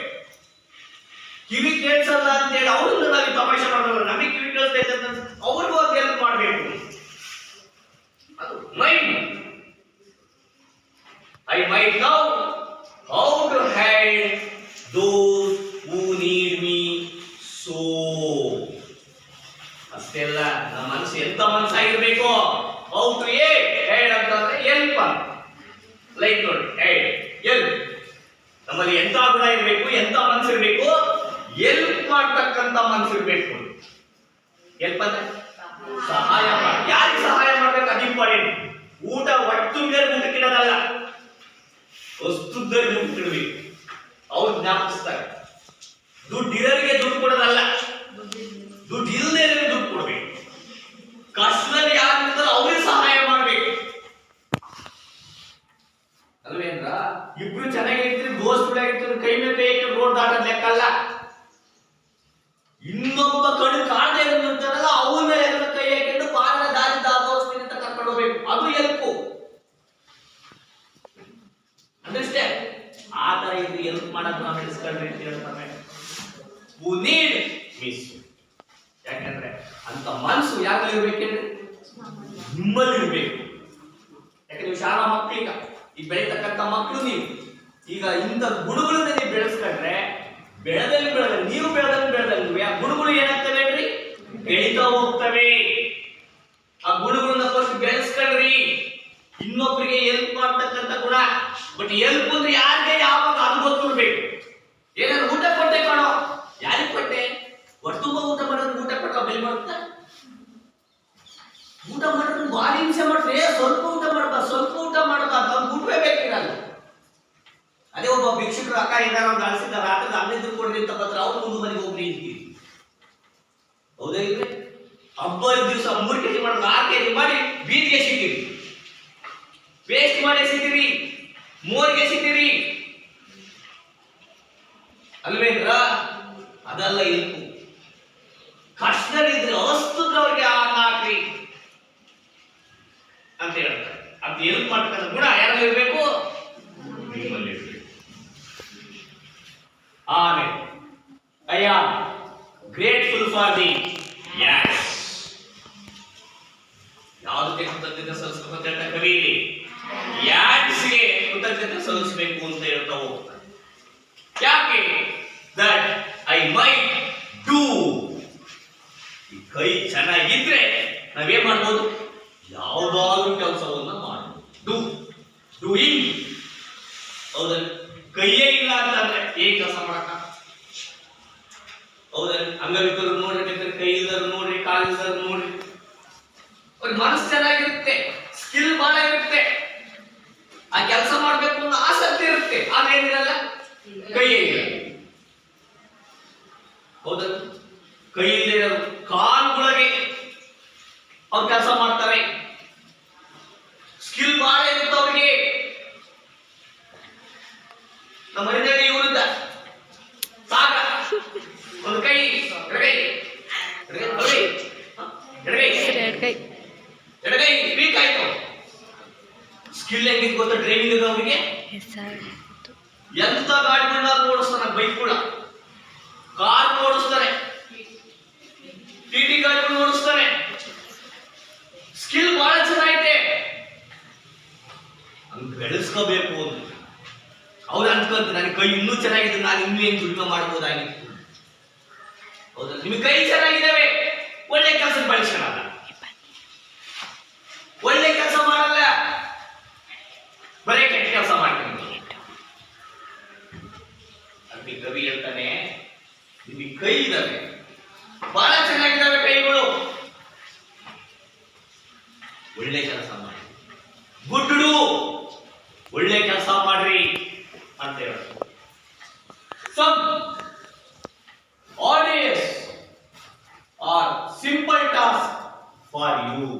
ಕಿವಿ ಕೇಳಿಸಲ್ಲ ಅಂತೇಳಿ ಅವ್ರಿಂದ ನಾವು ತಮಾಷೆ ಮಾಡಲ್ಲ, ನಮಗೆ ಕಿವಿ ಕೇಳಿಸ್ತೈತೆ ಅಂತ ಅವ್ರಿಗೂ ಅದು ಹೆಲ್ಪ್ ಮಾಡಬೇಕು. ಅದು mind. I might know how to help those who need me so. ಅಷ್ಟೇ ಅಲ್ಲ, ನಮ್ಮ ಮನಸ್ಸು ಎಂತ ಮನಸ್ಸಾಗಿರ್ಬೇಕು. ಹೌ ಟು ಹೆಲ್ಪ್ ಅಂತಂದ್ರೆ ಹೆಲ್ಪ್ ಅಂತ. ಲೈಕ್ ನೋಡಿ, ಹೆಲ್ಪ್ ನಮ್ಮಲ್ಲಿ ಎಂತ ಗುಣ ಇರಬೇಕು, ಎಂತ ಮನಸ್ಸಿರ್ಬೇಕು, ಹೆಲ್ಪ್ ಮಾಡ್ತಕ್ಕಂಥ ಮನಸ್ಸಿರ್ಬೇಕು. ಹೆಲ್ಪ್ ಅಂದ್ರೆ ಸಹಾಯ ಮಾಡಿ. ಯಾರಿಗೆ ಸಹಾಯ ಮಾಡ್ಬೇಕು ಅದು ಇಂಪಾರ್ಟೆಂಟ್. ಊಟ ಒಟ್ಟುಂಬಿದರೆ ಊಟಕ್ಕಿಡೋದಲ್ಲ, ವಸ್ತುದ್ದರೆ ಊಟಕ್ಕಿಡಬೇಕು. ಅವ್ರು ಜ್ಞಾಪಿಸ್ತಾರೆ. ದುಡ್ಡು ಇರೋರಿಗೆ ದುಡ್ಡು ಕೊಡೋದಲ್ಲ, ದುಡ್ಡು ಇಲ್ಲದೆ ದುಡ್ಡು ಕೊಡ್ಬೇಕು. ಕಷ್ಟ ಇಬ್ರು ಚೆನ್ನಾಗಿರ್ತೀರಿ, ದೋಸ್ತುಗಳಾಗಿರ್ತೀರಿ, ಕೈ ಮೇಲೆ ಕೈ ಹಾಕಿ ರೋಡ್ ದಾಟೋದ್ ಲೆಕ್ಕ ಅಲ್ಲ. ಇನ್ನೊಬ್ಬ ಕಣ್ಣು ಕಾಣದೇ ಇರೋದಂತಾರಲ್ಲ ಅವನ ಮೇಲೆ ಅದನ್ನ ಕೈ ಹಾಕಿಕೊಂಡು ಬಾಗಿಲ ದಾರಿ ದಾಟೋಸ್ತೀನಿ ಅಂತ ಕರ್ಕೊಂಡು ಹೋಗ್ಬೇಕು. ಅದು ಎಲ್ಪು. ಅಂಡರ್ಸ್ಟ್ಯಾಂಡ್? ಆ ತರ ಇದ್ರೆ ಎಲ್ಪ್ ಮಾಡೋದು ನಾವು ಬೆಳೆಸ್ಕೊಂಡ್ರಿ ಅಂತ ಹೇಳ್ತಾರೆ. Who need miss. ಯಾಕಂದ್ರೆ ಅಂತ ಮನಸ್ಸು ಯಾರಲ್ಲಿ ಇರ್ಬೇಕಂದ್ರೆ ನಿಮ್ಮಲ್ಲಿ ಇರ್ಬೇಕು. ಯಾಕಂದ್ರೆ ನೀವು ಶಾಲಾ ಮಕ್ಕಳೀಗ ಈಗ ಬೆಳೀತಕ್ಕಂಥ ಮಕ್ಕಳು ನೀವು ಈಗ ಇಂಥ ಗುಣಗಳನ್ನ ನೀವು ಬೆಳೆಸ್ಕೊಂಡ್ರೆ ಬೆಳೆದಲ್ಲಿ ನೀವು ಬೆಳೆದಲ್ಲಿ ಆ ಗುಣಗಳು ಏನಾಗ್ತವೆ ಹೇಳ್ರಿ? ಬೆಳೀತಾ ಹೋಗ್ತವೆ. ಆ ಗುಣಗಳನ್ನ ಫಸ್ಟ್ ಬೆಳೆಸ್ಕೊಳ್ರಿ. ಇನ್ನೊಬ್ಬರಿಗೆ ಹೆಲ್ಪ್ ಮಾಡ್ತಕ್ಕಂಥ ಗುಣ. ಬಟ್ ಹೆಲ್ಪ್ ಅಂದ್ರೆ ಯಾರಿಗೆ ಯಾವಾಗ ಅದು ಗೊತ್ತಿರ್ಬೇಕು. ಏನಾದ್ರು ಊಟ ಕೊಟ್ಟೆ ಕಾಣೋ, ಯಾರಿಗೆ ಕೊಟ್ಟೆ? ಒಟ್ಟು ತುಂಬ ಊಟ ಮಾಡೋದು, ಊಟ ಕೊಟ್ಟ ಬೆಲೆ ಮಾಡುತ್ತಾ? ಊಟ ಮಾಡೋದು ಭಾರಿ ಹಿಂಸೆ ಮಾಡ್ತಾರೆ. ಸ್ವಲ್ಪ ಊಟ ಮಾಡಬಾರ್ದು ಅಂತ ಊಟವೇ ಬೇಕಿರಲ್ಲ. ಅದೇ ಒಬ್ಬ ಭಿಕ್ಷುಕರು ಅಕ್ಕ ಇದ್ದಾರೆ, ಒಂದು ಅಳಿಸಿದ ರಾತ್ರಿ 15 ಕೊಡ್ರಿ ಅಂತ ಬಂದ್ರೆ ಅವ್ರು ಮುಂದೆ ಮನೆಗೆ ಹೋಗ್ರಿ ಅಂತೀವಿ. ಹೌದಾ ಇದ್ರೆ ಹಬ್ಬ ದಿವಸ 3 ಕೆಜಿ ಮಾಡೋದು 6 ಕೆಜಿ ಮಾಡಿ ಬೀದಿಗೆ ಸಿಗ್ತೀರಿ, ವೇಸ್ಟ್ ಮಾಡಿ ಸಿಗ್ತೀರಿ, ಮೋರಿಗೆ ಸಿಗ್ತೀರಿ ಅಲ್ವೇಂದ್ರ? ಅದೆಲ್ಲ ಇಲ್ಪು. ಕಷ್ಟದಿದ್ರೆ ಅವಸ್ತುತ್ರ ಅವ್ರಿಗೆ ಹಾಕ್ರಿ ಅಂತ ಹೇಳ್ತಾರೆ. ಅದು ಹೆಲ್ಪ್ ಮಾಡ್ತಕ್ಕಂಥ ಗುಣ ಯಾರಲ್ಲಿ ಇರಬೇಕು? ನಿಮ್ಮಲ್ಲಿ ಇರಬೇಕು. ಆಮೇಲೆ I am grateful for the eyes. ಯಾವುದಕ್ಕೆ ಕೃತಜ್ಞತೆ ಸಲ್ಲಿಸಬೇಕು ಅಂತ ಹೇಳ್ತಾ ಕವಿ ಯಾಡ್ಸ್ಗೆ ಕೃತಜ್ಞತೆ ಸಲ್ಲಿಸಬೇಕು ಅಂತ ಹೇಳ್ತಾ ಹೋಗ್ತಾರೆ. ಯಾಕೆ? That I mite do. ಈ ಕೈ ಚೆನ್ನಾಗಿದ್ರೆ ನಾವೇನ್ ಮಾಡ್ಬೋದು? ಯಾವುದಾದ್ರೂ ಕೆಲಸವನ್ನ ಮಾಡಬಹುದು. ಡೂಯಿಂಗ್. ಹೌದಲ್ಲ? ಕೈಯೇ ಇಲ್ಲ ಅಂತಂದ್ರೆ ಏನ್ ಕೆಲಸ ಮಾಡಕ? ಹೌದಲ್ಲ? ಅಂಗವಿಕಲರು ನೋಡ್ರಿ, ಕೈ ಇಲ್ದರು ನೋಡ್ರಿ, ಕಾಲಿಲ್ದರು ನೋಡ್ರಿ, ಅವ್ರಿಗೆ ಮನಸ್ಸು ಚೆನ್ನಾಗಿರುತ್ತೆ, ಸ್ಕಿಲ್ ಬಹಳ ಇರುತ್ತೆ, ಆ ಕೆಲಸ ಮಾಡ್ಬೇಕು ಅನ್ನೋ ಆಸಕ್ತಿ ಇರುತ್ತೆ. ಆಮೇನಿರಲ್ಲ, ಕೈಯೇ ಇಲ್ಲ. ಹೌದಲ್ಲ? ಕೈ ಇಲ್ಲದೆ ಕಾಲುಗಳಿಗೆ ಅವ್ರು ಕೆಲಸ ಮಾಡ್ತಾರೆ, ಸ್ಕಿಲ್ ಬಹಳ ಇರುತ್ತೆ ಅವ್ರಿಗೆ. ನಮ್ಮ ಮನೆಯಲ್ಲಿ ಇವರಿದ್ದ ಸಾಕ ಒಂದು ಕೈ ಎಡಗೈ ವೀಕ್ ಆಯ್ತು. ಸ್ಕಿಲ್ ಹೆಂಗಿದ್ ಗೊತ್ತಾ? ಡ್ರೈವಿಂಗ್ ಅವರಿಗೆ ಎಂತ ಗಾಡಿಗಳನ್ನ ಓಡಿಸ್ತಾನೆ, ಬೈಕ್ ಕೂಡ, ಕಾರ್ ಓಡಿಸ್ತಾರೆ, ಟಿಟಿ ಗಾಡಿಗಳು ಓಡಿಸ್ತಾರೆ. ಸ್ಕಿಲ್ ಬಹಳ ಚೆನ್ನಾಗಿದೆ. ಹಂಗ ಬೆಳೆಸ್ಕೋಬೇಕು ಅಂತ ಅವ್ರು ಅನ್ಕೊಂತ ನನಗೆ ಕೈ ಇನ್ನೂ ಚೆನ್ನಾಗಿದೆ, ನಾನು ಇನ್ನೂ ಏನು ದುಡಿಮೆ ಮಾಡ್ಬೋದಾಗಿತ್ತು. ಹೌದಲ್ಲ? ನಿಮಗೆ ಕೈ ಚೆನ್ನಾಗಿದ್ದಾವೆ, ಒಳ್ಳೆ ಕೆಲಸ ಬಳಸ್ಕೊಳ್ಳಲ್ಲ, ಒಳ್ಳೆ ಕೆಲಸ ಮಾಡಲ್ಲ, ಬರೀ ಕೆಟ್ಟ ಕೆಲಸ ಮಾಡ್ತೀನಿ. ಅದಕ್ಕೆ ಕವಿ ಹೇಳ್ತಾನೆ, ನಿಮಗೆ ಕೈ ಇದ್ದಾವೆ, ಬಹಳ ಚೆನ್ನಾಗಿದ್ದಾವೆ ಕೈಗಳು, ಒಳ್ಳೆ ಕೆಲಸ ಮಾಡಿ, ಗುಡ್ಡು ಒಳ್ಳೆ ಕೆಲಸ ಮಾಡ್ರಿ ಅಂತ ಹೇಳ್ತಾರೆ. Some orders are simple task for you.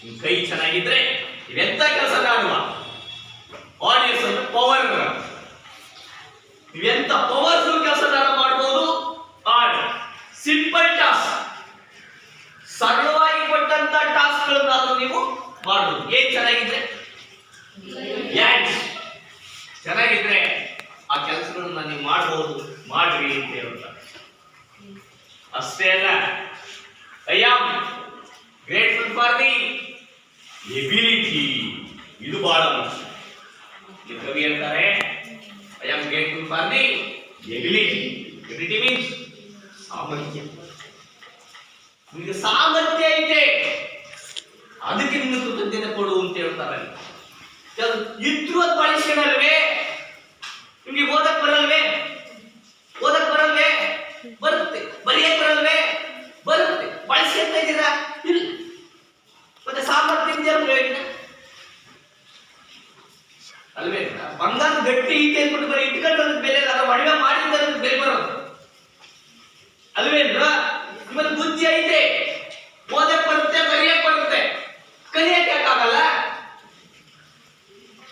ನಿಮ್ ಕೈ ಚೆನ್ನಾಗಿದ್ರೆ ಇವೆಂತ ಕೆಲಸ ಮಾಡುವ. ಆಡಿಯನ್ಸ್ ಅಂದ್ರೆ ಪವರ್. ನೀವೆಂತ ಪವರ್ಫುಲ್ ಕೆಲಸ ಮಾಡಬಹುದು. ಆರ್ಡರ್ ಸಿಂಪಲ್ ಟಾಸ್ಕ್, ಸರಳವಾಗಿ ಕೊಟ್ಟಂತ ಟಾಸ್ಕ್ ಗಳನ್ನಾದ್ರೂ ನೀವು ಮಾಡಬಹುದು. ಏನ್ ಚೆನ್ನಾಗಿದ್ರೆ, ಚೆನ್ನಾಗಿದ್ರೆ ಆ ಕೆಲಸಗಳನ್ನ ನೀವು ಮಾಡಬಹುದು, ಮಾಡ್ರಿ ಅಂತ ಹೇಳ್ತಾರೆ. ಅಷ್ಟೇ ಅಲ್ಲ, I am grateful for the ability. ಇದು ಬಹಳ ಮುಖ್ಯ. ಕವಿ ಹೇಳ್ತಾರೆ, I am grateful for the ability. Ability means ಸಾಮರ್ಥ್ಯ. ನಿಮಗೆ ಸಾಮರ್ಥ್ಯ ಐತೆ, ಅದಕ್ಕೆ ನಿಮಗೆ ಕೃತಜ್ಞತೆ ಕೊಡು ಅಂತ ಹೇಳ್ತಾರೆ. ಇದ್ರು ಅದು ಬಳಸ್ಕೊಳ್ಳಲ್ವೇ? ನಿಮ್ಗೆ ಓದಕ್ ಬರಲ್ವೇ? ಬರುತ್ತೆ. ಬರೆಯಕ್ ಬರಲ್ವೇ? ಬರುತ್ತೆ. ಬಳಸ್ಕೊಂತ ಇದ್ದೀರಾ? ಇಲ್ಲ. ಮತ್ತೆ ಸಾಮರ್ಥ್ಯ ಪ್ರಯೋಜನ ಅಲ್ವೇ? ಬಂಗಾರ ಗಟ್ಟಿ ಐತೆ ಅಂದ್ಬಿಟ್ಟು ಬರೀ ಇಟ್ಕೊಂಡ್ರೆ ಬೆಲೆ ಅಲ್ಲ, ಒಡವೆ ಮಾಡಿದ್ರೆ ಬೆಲೆ ಬರೋದು ಅಲ್ವೇನ್ರ? ನಿಮ್ಮಲ್ಲಿ ಬುದ್ಧಿ ಐತೆ, ಓದಕ್ ಬರುತ್ತೆ, ಬರೆಯಕ್ ಬರುತ್ತೆ, ಕಲಿಯಕ್ ಯಾಕಾಗಲ್ಲ?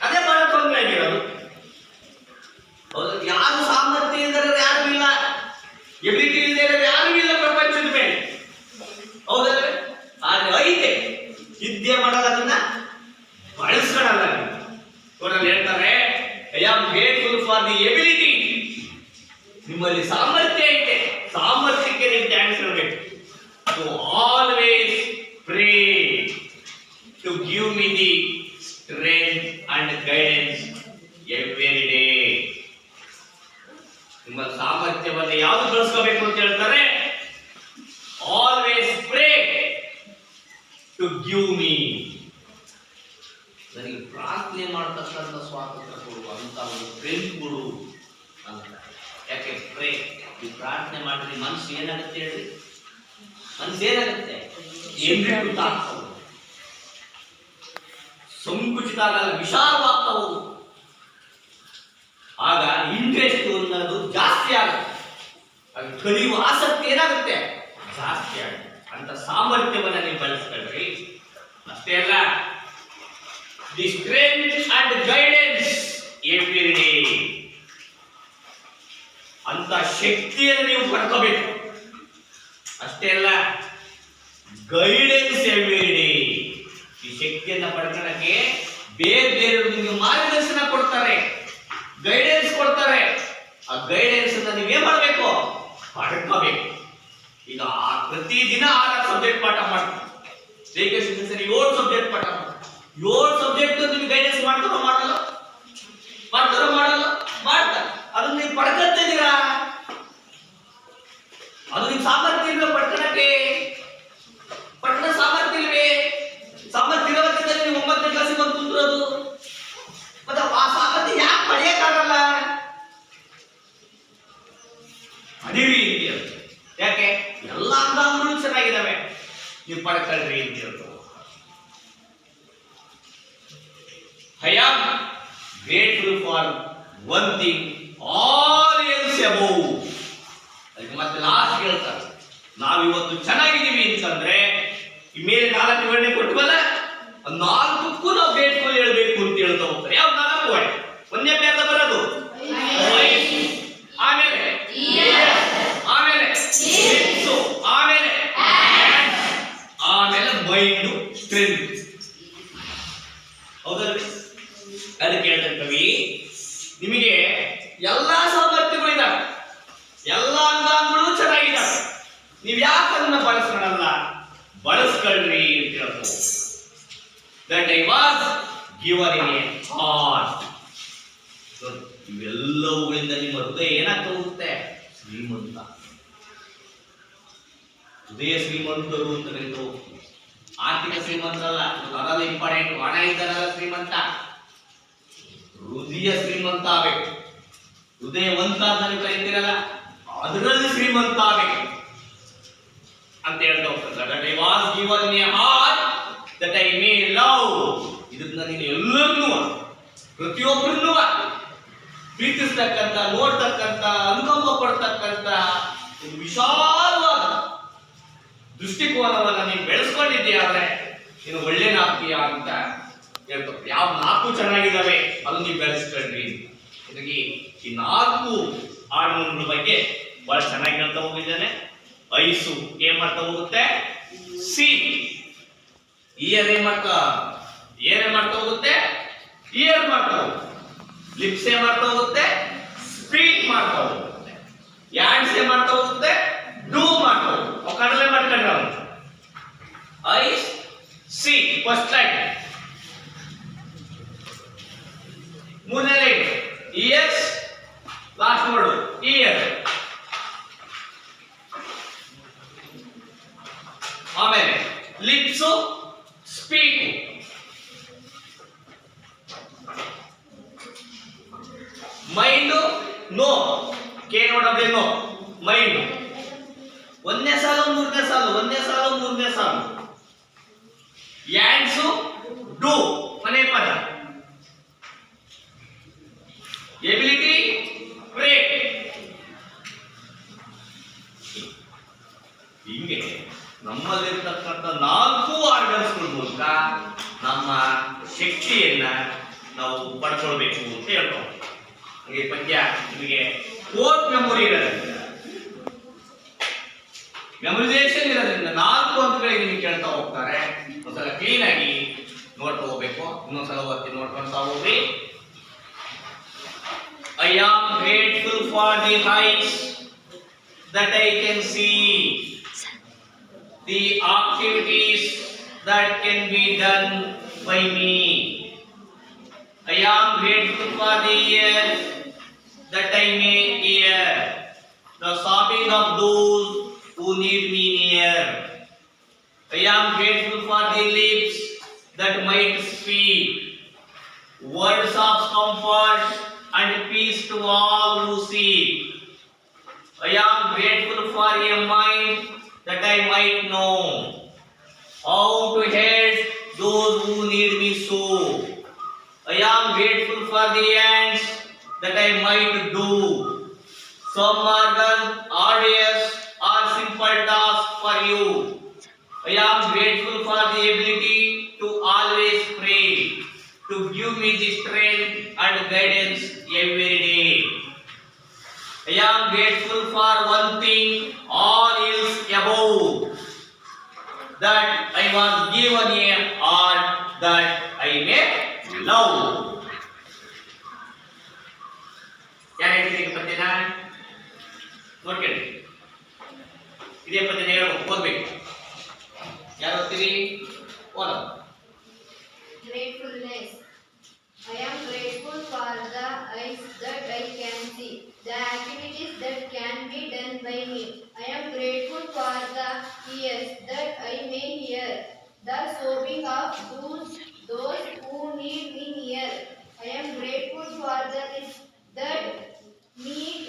ಅದೇ ಬಹಳ ತೊಂದರೆ ಆಗಿರೋದು. Am grateful for the ability. ನಿಮ್ಮಲ್ಲಿ ಸಾಮರ್ಥ್ಯ ಐತೆ, ಸಾಮರ್ಥ್ಯಕ್ಕೆ ನೀವು ಥ್ಯಾಂಕ್ಸ್ ಹೇಳಬೇಕು. To always pray to give me the strength and guidance every day. ನಿಮ್ಮ ಸಾಮರ್ಥ್ಯವನ್ನು ಯಾವುದು ಬಳಸ್ಕೋಬೇಕು ಅಂತ ಹೇಳ್ತಾರೆ? Always pray to give me. ನನಗೆ ಪ್ರಾರ್ಥನೆ ಮಾಡತಕ್ಕಂಥ ಸ್ವಾತಂತ್ರ್ಯ ಕೊಡುವಂತ ಒಂದು ಸ್ಟ್ರೆಂತ್ ಕೊಡು ಅಂತ. ಯಾಕೆ ಪ್ರೇ? ಈ ಪ್ರಾರ್ಥನೆ ಮಾಡಿದ್ರೆ ಮನಸ್ಸು ಏನಾಗುತ್ತೆ ಹೇಳಿ? ಮನಸ್ಸು ಏನಾಗುತ್ತೆ? ಕೇಂದ್ರೀಕೃತ ಆಗ್ತಾ ಹೋಗುದು, ಸಂಕುಚಿತ ಆಗಲ್ಲ, ವಿಶಾಲವಾಗ್ತಾ ಹೋಗುದು. ಆಗ ಇಂಟ್ರೆಸ್ಟ್ ಅನ್ನೋದು ಜಾಸ್ತಿ ಆಗುತ್ತೆ, ಅದು ಕಲಿಯುವ ಆಸಕ್ತಿ ಏನಾಗುತ್ತೆ? ಜಾಸ್ತಿ ಆಗುತ್ತೆ. ಅಂತ ಸಾಮರ್ಥ್ಯವನ್ನು ನೀವು ಬಳಸ್ಕೊಳ್ರಿ. ಅಷ್ಟೇ ಅಲ್ಲ, the strength and guidance every day. ಅಂತ ಶಕ್ತಿಯನ್ನು ನೀವು ಪಡ್ಕೋಬೇಕು. ಅಷ್ಟೇ ಅಲ್ಲ, ಗೈಡೆನ್ಸ್ ಎವ್ರಿ ಡೇ. ಈ ಶಕ್ತಿಯನ್ನ ಪಡ್ಕೊಳ್ಳಕ್ಕೆ ಬೇರೆ ಬೇರೆ ನಿಮಗೆ ಮಾರ್ಗದರ್ಶನ ಕೊಡ್ತಾರೆ, ಗೈಡೆನ್ಸ್ ಕೊಡ್ತಾರೆ. ಆ ಗೈಡೆನ್ಸ್ ಅನ್ನ ನೀವೇನ್ ಮಾಡಬೇಕು? ಪಡ್ಕೋಬೇಕು. ಈಗ ಪ್ರತಿದಿನ 6 ಸಬ್ಜೆಕ್ಟ್ ಪಾಠ ಮಾಡ್ತಾರೆ. ಸರಿ 7 ಸಬ್ಜೆಕ್ಟ್ ಪಾಠ ಮಾಡ್ತಾರೆ. 7 ಸಬ್ಜೆಕ್ಟ್ ನಿಮ್ಗೆ ಗೈಡೆನ್ಸ್ ಮಾಡ್ತಾರೋ ಮಾಡಲ್ಲ? ಮಾಡ್ತಾರೆ. ಅದನ್ನ ನೀವು ಪಡ್ಕೊತಿದ್ದೀರಾ? ಅದು ನಿಮ್ ಸಾಮರ್ಥ್ಯ ಇಲ್ವೇ ಪಡ್ಕೊಳಕ್ಕೆ? ಪಡ್ಕೊಳ್ಳೋ ಸಾಮರ್ಥ್ಯ ಇಲ್ವೇ? ಸಾಮರ್ಥ್ಯ ಇರೋದ್ರಿಂದ ನೀವು 9ನೇ ಕ್ಲಾಸಿಗೆ ಬಂದು ಕುಂತಿರೋದು. ಮತ್ತೆ ಆ ಸಾಮರ್ಥ್ಯ ಯಾಕೆ ಪಡೆಯಕ್ಕಾಗಲ್ಲ? ಅಡಿವಿ ಅಂತ. ಯಾಕೆ? ಎಲ್ಲ ಅಂಗಾಂಗಗಳು ಚೆನ್ನಾಗಿದ್ದಾವೆ, ನೀವು ಪಡ್ಕೊಳ್ರಿ ಅಂತ ಹೇಳ್ತಾರೆ. I am grateful for one thing, all else above. ಅದಕ್ಕೆ ಮತ್ತೆ ಲಾಸ್ಟ್ ಹೇಳ್ತಾರೆ, ನಾವಿವತ್ತು ಚೆನ್ನಾಗಿದ್ದೀವಿ ಅಂತಂದ್ರೆ ಈ ಮೇಲೆ 4 ವಿವರಣೆ ಕೊಟ್ಟವಲ್ಲ, 4ಕ್ಕೂ ನಾವು ಗ್ರೇಟ್ಫುಲ್ ಹೇಳ್ಬೇಕು ಅಂತ ಹೇಳ್ತಾ ಹೋಗ್ತಾರೆ. ಯಾವ 4? ಒಂದನೇ ಪ್ಯಾರ ಬರೋದು, ಆಮೇಲೆ ಆಮೇಲೆ ಮೈಂಡ್ ಸ್ಟ್ರೆಂತ್. ಹೌದಲ್ರಿ? ಅದಕ್ಕೆ ಹೇಳ್ತಾರೆ ಕವಿ, ನಿಮಗೆ ಎಲ್ಲಾ ಸಾಮರ್ಥ್ಯಗಳು ಇದ್ದಾವೆ, ಎಲ್ಲ ಅಂಗಾಂಗಗಳು ಚೆನ್ನಾಗಿದ್ದಾವೆ, ನೀವು ಯಾಕೆ ಅದನ್ನ ಬಳಸ್ಕೊಳ್ಳಲ್ಲ? ಬಳಸ್ಕೊಳ್ರಿ ಅಂತ ಹೇಳ್ತಾರೆ. That I was given in a heart. ಇವೆಲ್ಲವುಗಳಿಂದ ನಿಮ್ಮ ಹೃದಯ ಏನಾಗ್ತಾ ಹೋಗುತ್ತೆ? ಶ್ರೀಮಂತ. ಹೃದಯ ಶ್ರೀಮಂತರು ಅಂತ ಕರೀತು. ಆರ್ಥಿಕ ಶ್ರೀಮಂತ ಅಲ್ಲ, ಅದಲ್ಲ ಇಂಪಾರ್ಟೆಂಟ್. ಹಣ ಇದ್ದಾರಲ್ಲ ಶ್ರೀಮಂತ, ಹೃದಯ ಶ್ರೀಮಂತ ಆಗಬೇಕು. ಹೃದಯವಂತ ಅಂತ ನೀವು ಕರೀತೀರಲ್ಲ, ಅದರಲ್ಲಿ ಶ್ರೀಮಂತ ಆಗಬೇಕು ಅಂತ ಹೇಳ್ತಾ ಹೋಗ್ತಾರೆ. That I was given in a heart that I may love. ಇದನ್ನ ನೀನು ಎಲ್ಲರನ್ನೂ, ಪ್ರತಿಯೊಬ್ಬರನ್ನೂ ಪ್ರೀತಿಸ್ತಕ್ಕಂಥ, ನೋಡ್ತಕ್ಕಂಥ, ಅನುಕಂಪ ಪಡ್ತಕ್ಕಂಥ ಒಂದು ವಿಶಾಲವಾದ ದೃಷ್ಟಿಕೋನವನ್ನ ನೀವು ಬೆಳೆಸ್ಕೊಂಡಿದ್ದೀಯ ಆದ್ರೆ ನೀನು ಒಳ್ಳೆನಾಗ್ತೀಯಾ ಅಂತ ಹೇಳ್ತಾರೆ. ಯಾವ 4 ಚೆನ್ನಾಗಿದ್ದಾವೆ ಅದು ನೀವು ಬೆಳೆಸ್ಕೊಂಡ್ರಿ. ಹೀಗಾಗಿ ಈ 4 ಹಾರ್ಮೋನ್ಗಳ ಬಗ್ಗೆ ಬಹಳ ಚೆನ್ನಾಗಿ ಹೇಳ್ತಾ ಹೋಗಿದ್ದಾನೆ. ಐಸು ಏನ್ ಮಾಡ್ತಾ ಹೋಗುತ್ತೆ? ಸಿ. ಇಯರ್ ಏನ್ ಮಾಡ್ತಾ ಹೋಗುತ್ತೆ? ಇಯರ್ ಮಾಡ್ತಾ ಹೋಗುತ್ತೆ. ಲಿಪ್ಸ್ ಏನ್ ಮಾಡ್ತಾ ಹೋಗುತ್ತೆ? ಸ್ಪೀಕ್ ಮಾಡ್ತಾ ಹೋಗುತ್ತೆ. ಹ್ಯಾಂಡ್ಸ್ ಏನ್ ಮಾಡ್ತಾ ಹೋಗುತ್ತೆ? ಡೂ ಮಾಡ್ತಾ ಹೋಗುತ್ತೆ. ಕಡಲೆ ಮಾಡ್ಕೊಂಡ್ರೆ ಐಸ್ ಸಿ ಫಸ್ಟ್ ಲೈನ್. ಮೂರನೇ ಲೈನ್ ಇಯರ್ಸ್, ಲಾಸ್ಟ್ ನೋಡು ಇಯರ್. ಆಮೇಲೆ ಲಿಪ್ಸು, ಸ್ಪೀಕ್. ಮೈಂಡು ನೋ, ಕೆ ನೋಡಬ್ರೆ ನೋ, ಮೈಂಡು. ಒಂದನೇ ಸಾಲು ಮೂರನೇ ಸಾಲು. ಹ್ಯಾಂಡ್ಸು ಡೂ, ಮನೆ ಪದ. Ability pray. ಹಿಂಗೆ ನಮ್ಮಲ್ಲಿರ್ತಕ್ಕಂಥ 4 ಆರ್ಗನ್ಸ್ಗಳ ಮೂಲಕ ನಮ್ಮ ಶಕ್ತಿಯನ್ನ ನಾವು ಪಡ್ಕೊಳ್ಬೇಕು ಅಂತ ಹೇಳ್ತಾರೆ. ಹಾಗೆ ಪದ್ಯ ನಿಮಗೆ ಕೋಟ್ ಮೆಮೊರಿ ಇರೋದ್ರಿಂದ, ಮೆಮೊರೈಸೇಷನ್ ಇರೋದ್ರಿಂದ 4 ಅಂಕಗಳಿಗೆ ನಿಮಗೆ ಕೇಳ್ತಾ ಹೋಗ್ತಾರೆ. ಒಂದ್ಸಲ ಕ್ಲೀನ್ ಆಗಿ ನೋಡ್ತಾ ಹೋಗ್ಬೇಕು. ಇನ್ನೊಂದ್ಸಲ ಓದಿ ನೋಡ್ಕೊಳ್ತಾ ಹೋಗ್ರಿ. I am grateful for the heights that I can see, the activities that can be done by me. I am grateful for the ears that I may hear, the sobbing of those who need me near. I am grateful for the lips that might speak words of comfort and peace to all who seek. I am grateful for a mind that I might know how to help those who need me so. I am grateful for the ends that I might do. Some are done arduous or simple tasks for you. I am grateful for the ability to always pray, to give me the strength and guidance every day. I am grateful for one thing, all else above, that I was given a heart that I may love. ಯಾರು ಹೇಳ್ತೀನಿ ಪದ್ಯನ ನೋಡ್ಕೊಳ್ಳಿ. ಇದೇ ಪದ್ಯನ ಹೇಳ್ಬೇಕು, ಓದ್ಬೇಕು. ಯಾರು ಓದ್ತೀರಿ? ಓದ. Gratefulness. I am grateful for the eyes that I can see, the activities that can be done by me. I am grateful for the ears that I may hear, the sobbing of those who need me near. I am grateful for the lips that need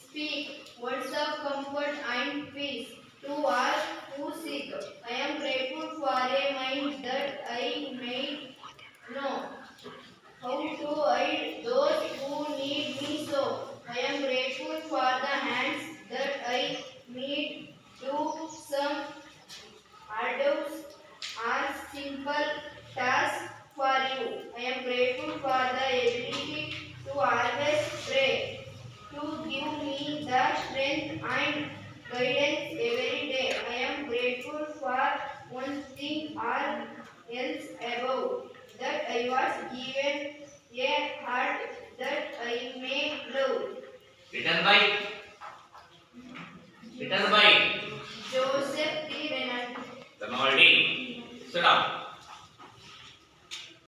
speak words of comfort and peace to all who seek. I am grateful for a mind that I may know how to aid those who need me so. I am grateful for the hands that I need to some arduous or simple tasks for you. I am grateful for the ability to always pray, to give me the strength and guidance every day. I am grateful for one thing or else above, that I was given a heart that I may love. Written by Joseph Joseph T. Reynolds. Rinaldi. Sit down.